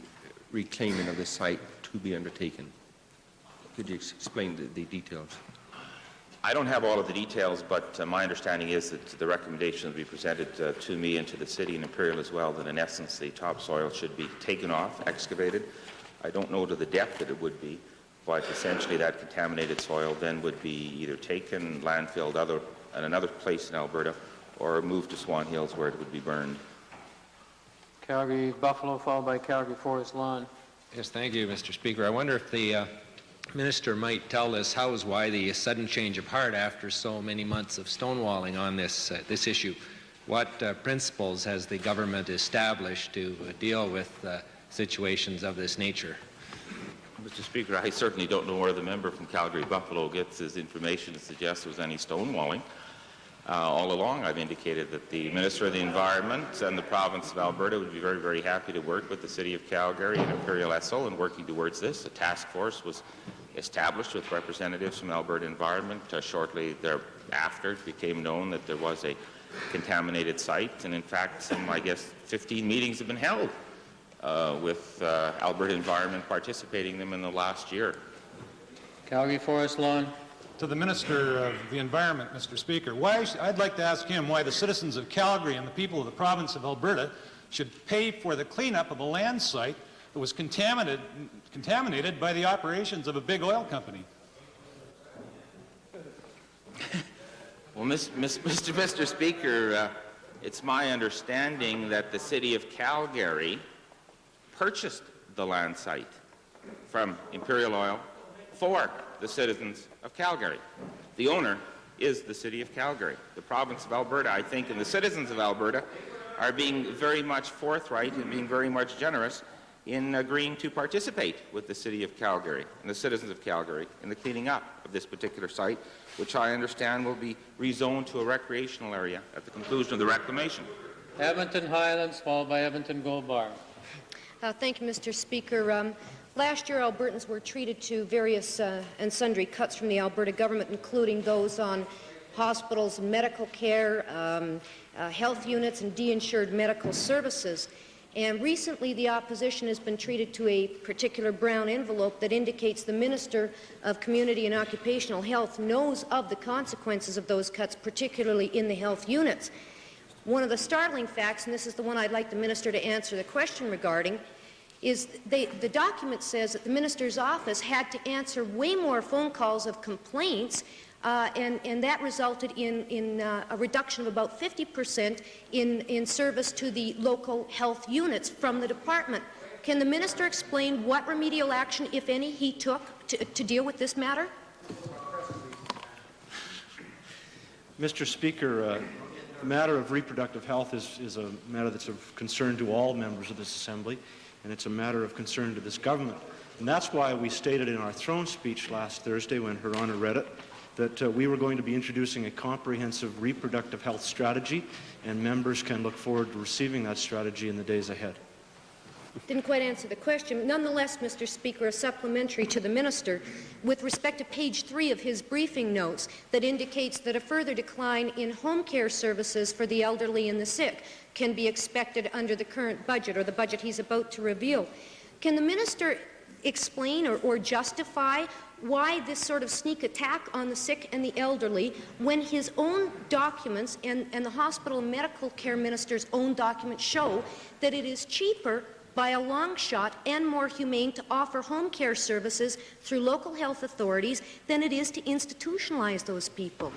reclaiming of the site to be undertaken? Could you explain the details? I don't have all of the details, but my understanding is that the recommendation will be presented to me and to the City and Imperial as well, that in essence the topsoil should be taken off, excavated. I don't know to the depth that it would be, but essentially that contaminated soil then would be either taken, landfilled at another place in Alberta, or moved to Swan Hills where it would be burned. Calgary Buffalo, followed by Calgary Forest Lawn. Yes, thank you, Mr. Speaker. I wonder if the Minister might tell us why the sudden change of heart after so many months of stonewalling on this issue. What principles has the government established to deal with situations of this nature? Mr. Speaker, I certainly don't know where the member from Calgary Buffalo gets his information to suggest there was any stonewalling. All along I've indicated that the Minister of the Environment and the province of Alberta would be very, very happy to work with the City of Calgary and Imperial Esso in working towards this. A task force was established with representatives from Alberta Environment. Shortly thereafter it became known that there was a contaminated site, and in fact some, 15 meetings have been held with Alberta Environment participating in them in the last year. Calgary Forest Lawn. To the Minister of the Environment, Mr. Speaker, I'd like to ask him why the citizens of Calgary and the people of the province of Alberta should pay for the cleanup of a land site that was contaminated by the operations of a big oil company. Well, Mr. Speaker, it's my understanding that the City of Calgary purchased the land site from Imperial Oil for the citizens of Calgary. The owner is the City of Calgary. The province of Alberta, I think, and the citizens of Alberta are being very much forthright and being very much generous in agreeing to participate with the City of Calgary and the citizens of Calgary in the cleaning up of this particular site, which I understand will be rezoned to a recreational area at the conclusion of the reclamation. Edmonton Highlands, followed by Edmonton Gold Bar. Thank you, Mr. Speaker. Last year, Albertans were treated to various and sundry cuts from the Alberta government, including those on hospitals and medical care, health units, and de-insured medical services. And recently, the opposition has been treated to a particular brown envelope that indicates the Minister of Community and Occupational Health knows of the consequences of those cuts, particularly in the health units. One of the startling facts, and this is the one I'd like the Minister to answer the question regarding, is the document says that the Minister's office had to answer way more phone calls of complaints, and that resulted in a reduction of about 50% in service to the local health units from the department. Can the Minister explain what remedial action, if any, he took to deal with this matter? Mr. Speaker, the matter of reproductive health is a matter that's of concern to all members of this Assembly, and it's a matter of concern to this government. And that's why we stated in our throne speech last Thursday, when Her Honour read it, that we were going to be introducing a comprehensive reproductive health strategy, and members can look forward to receiving that strategy in the days ahead. Didn't quite answer the question. Nonetheless, Mr. Speaker, a supplementary to the Minister with respect to page 3 of his briefing notes that indicates that a further decline in home care services for the elderly and the sick can be expected under the current budget, or the budget he's about to reveal. Can the Minister explain or justify why this sort of sneak attack on the sick and the elderly when his own documents and the hospital and medical care minister's own documents show that it is cheaper by a long shot and more humane to offer home care services through local health authorities than it is to institutionalize those people?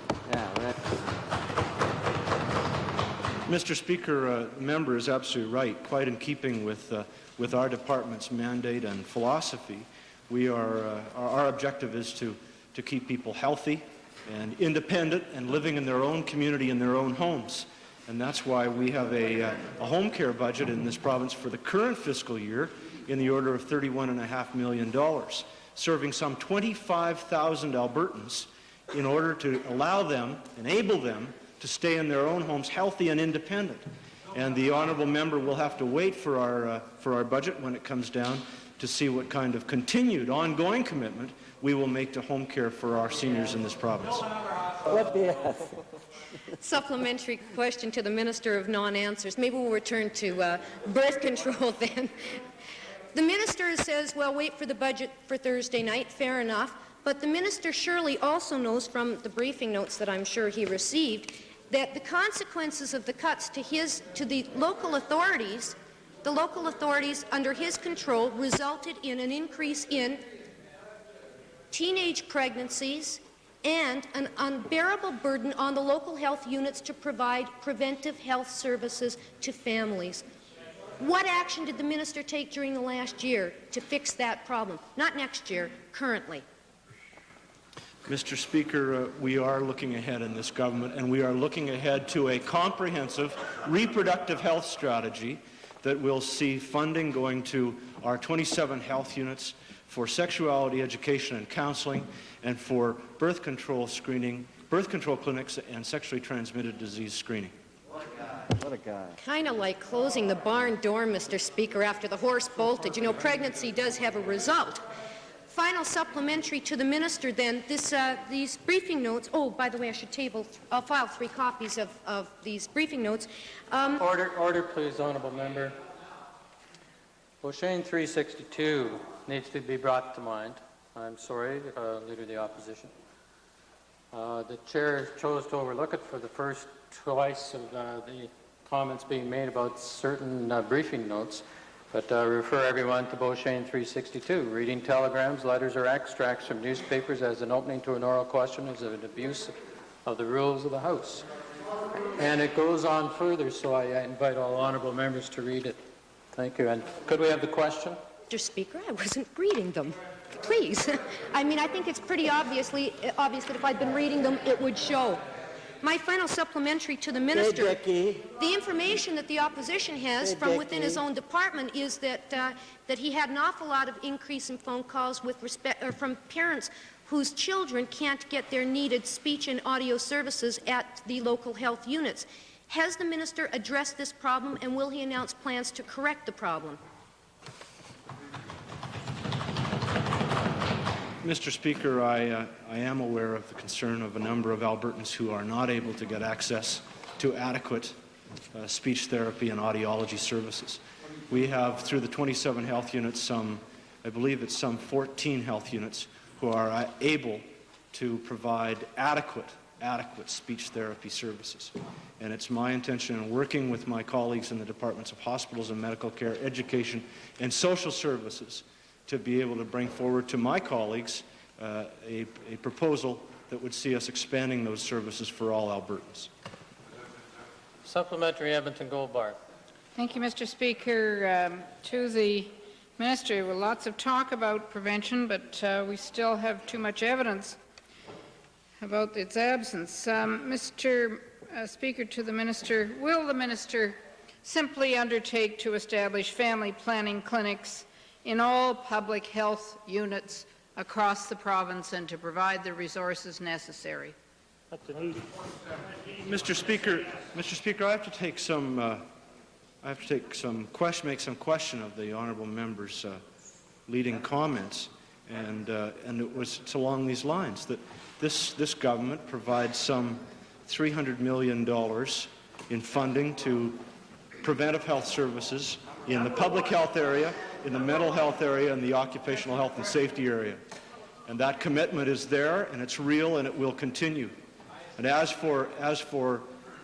Mr. Speaker, the member is absolutely right. Quite in keeping with our department's mandate and philosophy, our objective is to keep people healthy and independent and living in their own community in their own homes. And that's why we have a home care budget in this province for the current fiscal year in the order of $31.5 million, serving some 25,000 Albertans in order to enable them to stay in their own homes healthy and independent. And the honourable member will have to wait for our budget when it comes down to see what kind of continued, ongoing commitment we will make to home care for our seniors in this province. Supplementary question to the Minister of Non-Answers. Maybe we'll return to birth control then. The Minister says, well, wait for the budget for Thursday night. Fair enough. But the Minister surely also knows from the briefing notes that I'm sure he received that the consequences of the cuts to the local authorities under his control resulted in an increase in teenage pregnancies and an unbearable burden on the local health units to provide preventive health services to families. What action did the Minister take during the last year to fix that problem? Not next year, currently. Mr. Speaker, we are looking ahead in this government, and we are looking ahead to a comprehensive reproductive health strategy that will see funding going to our 27 health units for sexuality education and counseling, and for birth control screening, birth control clinics, and sexually transmitted disease screening. What a guy. Kind of like closing the barn door, Mr. Speaker, after the horse bolted. You know, pregnancy does have a result. Final supplementary to the Minister, then, these briefing notes. Oh, by the way, I'll file 3 copies of these briefing notes. Order, please, Honourable Member. Motion 362 needs to be brought to mind. I'm sorry, Leader of the Opposition. The Chair chose to overlook it for the first twice of the comments being made about certain briefing notes, but refer everyone to Motion 362. Reading telegrams, letters, or extracts from newspapers as an opening to an oral question is an abuse of the rules of the House. And it goes on further, so I invite all honourable members to read it. Thank you. And could we have the question? Mr. Speaker, I wasn't reading them. Please. I mean, I think it's pretty obvious that if I'd been reading them, it would show. My final supplementary to the minister. The information that the opposition has from within his own department is that that he had an awful lot of increase in phone calls with respect from parents whose children can't get their needed speech and audio services at the local health units. Has the minister addressed this problem, and will he announce plans to correct the problem? Mr. Speaker, I am aware of the concern of a number of Albertans who are not able to get access to adequate speech therapy and audiology services. We have, through the 27 health units, I believe it's some 14 health units who are able to provide adequate speech therapy services. And it's my intention, in working with my colleagues in the departments of hospitals and medical care, education, and social services, to be able to bring forward to my colleagues a proposal that would see us expanding those services for all Albertans. Supplementary, Edmonton Goldbar. Thank you, Mr. Speaker. To the Minister, well, lots of talk about prevention, but we still have too much evidence about its absence. Mr. Speaker, to the Minister, will the Minister simply undertake to establish family planning clinics in all public health units across the province and to provide the resources necessary? Mr. Speaker, I have to make some question of the honourable member's leading comments, and it's along these lines that this government provides some $300 million in funding to preventive health services in the public health area, in the mental health area, and the occupational health and safety area. And that commitment is there, and it's real, and it will continue. And as for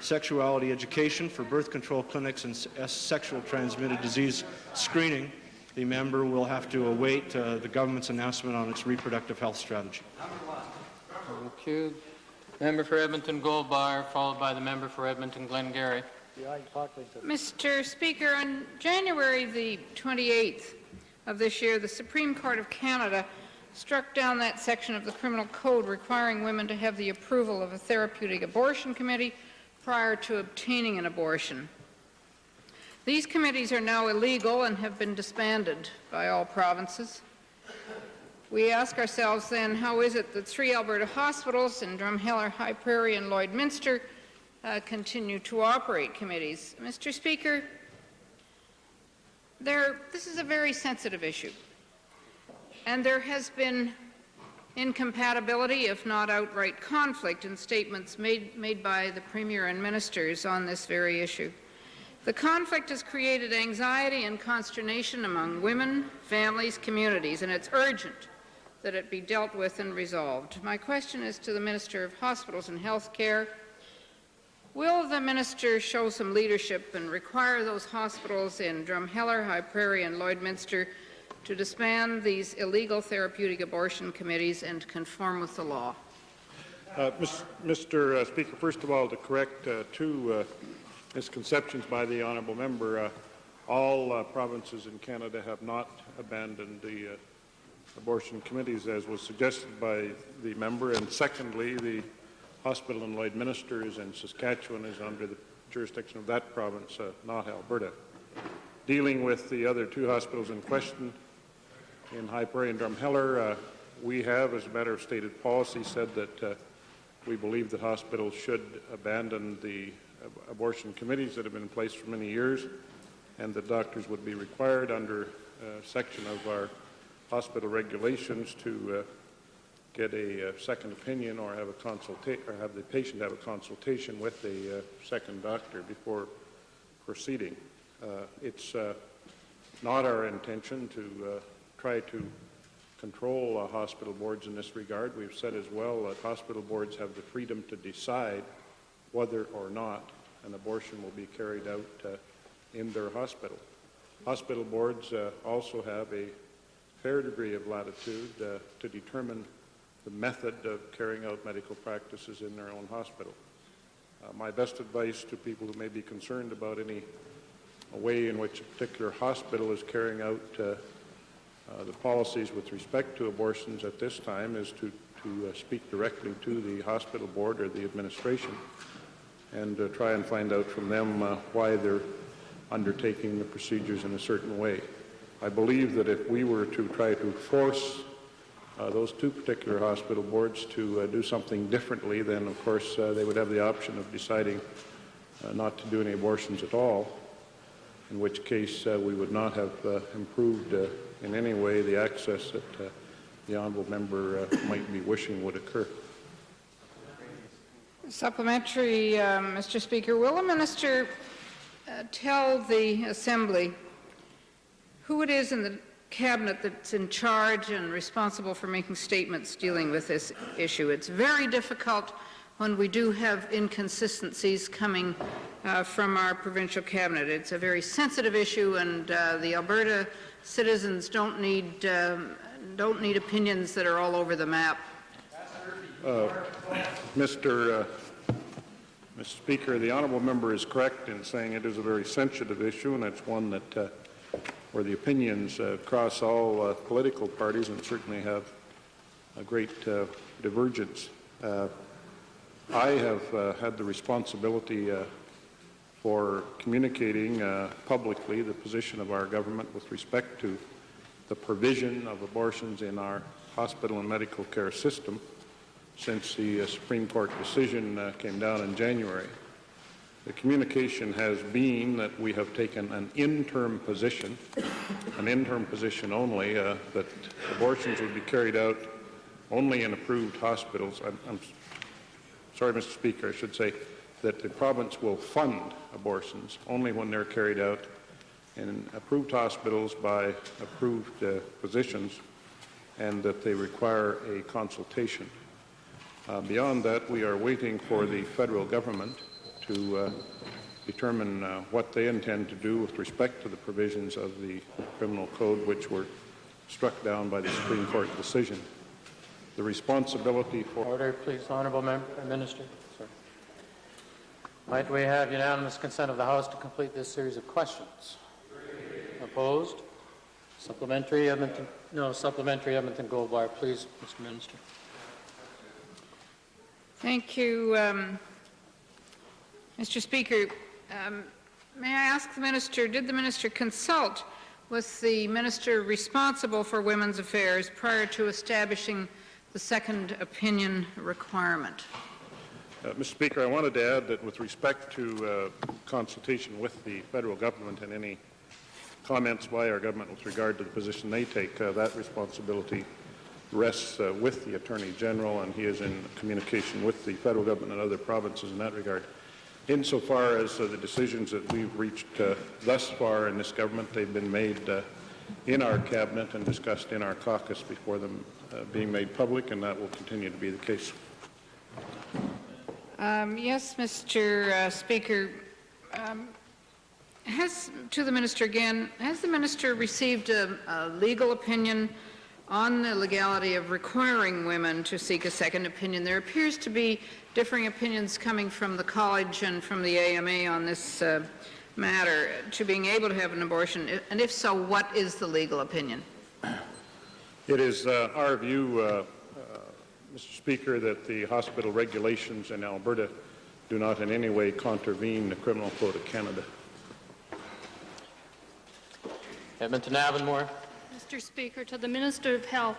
sexuality education, for birth control clinics and sexual transmitted disease screening, the member will have to await the government's announcement on its reproductive health strategy. Thank you. Member for Edmonton Goldbar, followed by the member for Edmonton Glengarry. Mr. Speaker, on January the 28th of this year, the Supreme Court of Canada struck down that section of the Criminal Code requiring women to have the approval of a therapeutic abortion committee prior to obtaining an abortion. These committees are now illegal and have been disbanded by all provinces. We ask ourselves then, how is it that 3 Alberta hospitals in Drumheller, High Prairie, and Lloydminster continue to operate committees? Mr. Speaker, this is a very sensitive issue, and there has been incompatibility, if not outright conflict, in statements made by the Premier and ministers on this very issue. The conflict has created anxiety and consternation among women, families, communities, and it's urgent that it be dealt with and resolved. My question is to the Minister of Hospitals and Health Care. Will the minister show some leadership and require those hospitals in Drumheller, High Prairie, and Lloydminster to disband these illegal therapeutic abortion committees and conform with the law? Mr. Speaker, first of all, to correct two misconceptions by the honourable member, all provinces in Canada have not abandoned the abortion committees, as was suggested by the member, and secondly, the hospital in Lloydminster is in Saskatchewan, is under the jurisdiction of that province, not Alberta. Dealing with the other 2 hospitals in question, in High Prairie and Drumheller, we have, as a matter of stated policy, said that we believe that hospitals should abandon the abortion committees that have been in place for many years, and that doctors would be required under a section of our hospital regulations to get a second opinion or have have the patient have a consultation with a second doctor before proceeding. It's not our intention to try to control hospital boards in this regard. We've said as well that hospital boards have the freedom to decide whether or not an abortion will be carried out in their hospital. Hospital boards also have a fair degree of latitude to determine the method of carrying out medical practices in their own hospital. My best advice to people who may be concerned about any way in which a particular hospital is carrying out the policies with respect to abortions at this time is to to speak directly to the hospital board or the administration and try and find out from them why they're undertaking the procedures in a certain way. I believe that if we were to try to force those two particular hospital boards to do something differently, then of course they would have the option of deciding not to do any abortions at all, in which case we would not have improved in any way the access that the honourable member might be wishing would occur. Supplementary, Mr. Speaker. Will the minister tell the Assembly who it is in the Cabinet that's in charge and responsible for making statements dealing with this issue? It's very difficult when we do have inconsistencies coming from our provincial cabinet. It's a very sensitive issue, and the Alberta citizens don't need opinions that are all over the map. Mr. Speaker, the honourable member is correct in saying it is a very sensitive issue, and it's one that where the opinions cross all political parties and certainly have a great divergence. I have had the responsibility for communicating publicly the position of our government with respect to the provision of abortions in our hospital and medical care system since the Supreme Court decision came down in January. The communication has been that we have taken an interim position only, that abortions would be carried out only in approved hospitals. I'm sorry, Mr. Speaker, I should say that the province will fund abortions only when they're carried out in approved hospitals by approved physicians, and that they require a consultation. Beyond that, we are waiting for the federal government to determine what they intend to do with respect to the provisions of the criminal code which were struck down by the Supreme Court decision. The responsibility for... Order, please, Honourable Minister. Sorry. Might we have unanimous consent of the House to complete this series of questions? Opposed? Supplementary, Edmonton? No, supplementary, Edmonton Goldbar, please, Mr. Minister. Thank you, Mr. Speaker. May I ask the Minister, did the Minister consult with the Minister responsible for Women's Affairs prior to establishing the second opinion requirement? Mr. Speaker, I wanted to add that with respect to consultation with the federal government and any comments by our government with regard to the position they take, that responsibility rests with the Attorney General, and he is in communication with the federal government and other provinces in that regard. Insofar as the decisions that we've reached thus far in this government, they've been made in our cabinet and discussed in our caucus before them being made public, and that will continue to be the case. Yes, Mr. Speaker. To the Minister again, has the Minister received a legal opinion on the legality of requiring women to seek a second opinion? There appears to be differing opinions coming from the college and from the AMA on this matter to being able to have an abortion, and if so, what is the legal opinion? It is our view, Mr. Speaker, that the hospital regulations in Alberta do not in any way contravene the Criminal Code of Canada. Edmonton Avonmore. Mr. Speaker, to the Minister of Health.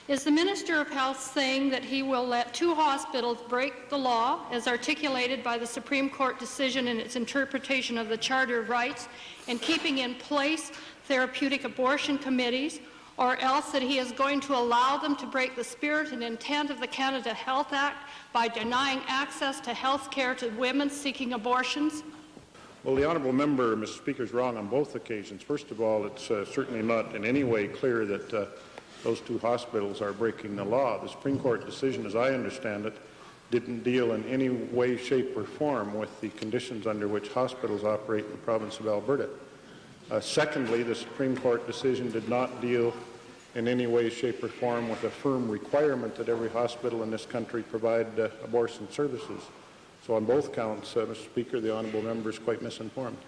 Is the Minister of Health saying that he will let two hospitals break the law as articulated by the Supreme Court decision in its interpretation of the Charter of Rights and keeping in place therapeutic abortion committees, or else that he is going to allow them to break the spirit and intent of the Canada Health Act by denying access to health care to women seeking abortions? Well, the honourable member, Mr. Speaker, is wrong on both occasions. First of all, it's certainly not in any way clear that those two hospitals are breaking the law. The Supreme Court decision, as I understand it, didn't deal in any way, shape, or form with the conditions under which hospitals operate in the province of Alberta. Secondly, the Supreme Court decision did not deal in any way, shape, or form with a firm requirement that every hospital in this country provide abortion services. So on both counts, Mr. Speaker, the honourable member is quite misinformed.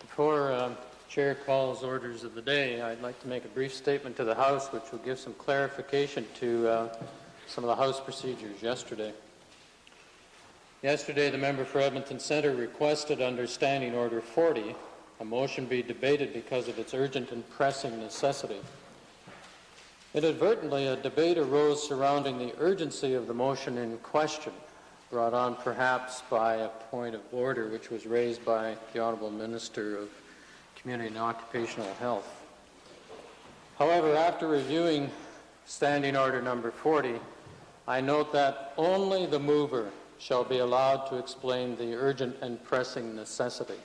The Before Chair calls orders of the day, I'd like to make a brief statement to the House which will give some clarification to some of the House procedures yesterday. Yesterday, the member for Edmonton Centre requested under Standing Order 40 a motion be debated because of its urgent and pressing necessity. Inadvertently, a debate arose surrounding the urgency of the motion in question, brought on perhaps by a point of order which was raised by the Honourable Minister of Community and Occupational Health. However, after reviewing Standing Order number 40, I note that only the mover shall be allowed to explain the urgent and pressing necessity.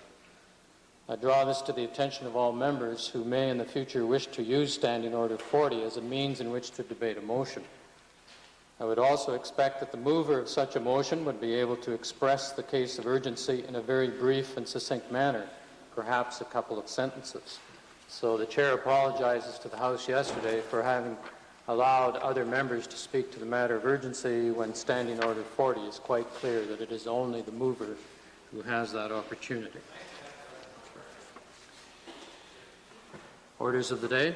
I draw this to the attention of all members who may in the future wish to use Standing Order 40 as a means in which to debate a motion. I would also expect that the mover of such a motion would be able to express the case of urgency in a very brief and succinct manner, perhaps a couple of sentences. So the Chair apologizes to the House yesterday for having allowed other members to speak to the matter of urgency when Standing Order 40 is quite clear that it is only the mover who has that opportunity. Orders of the day.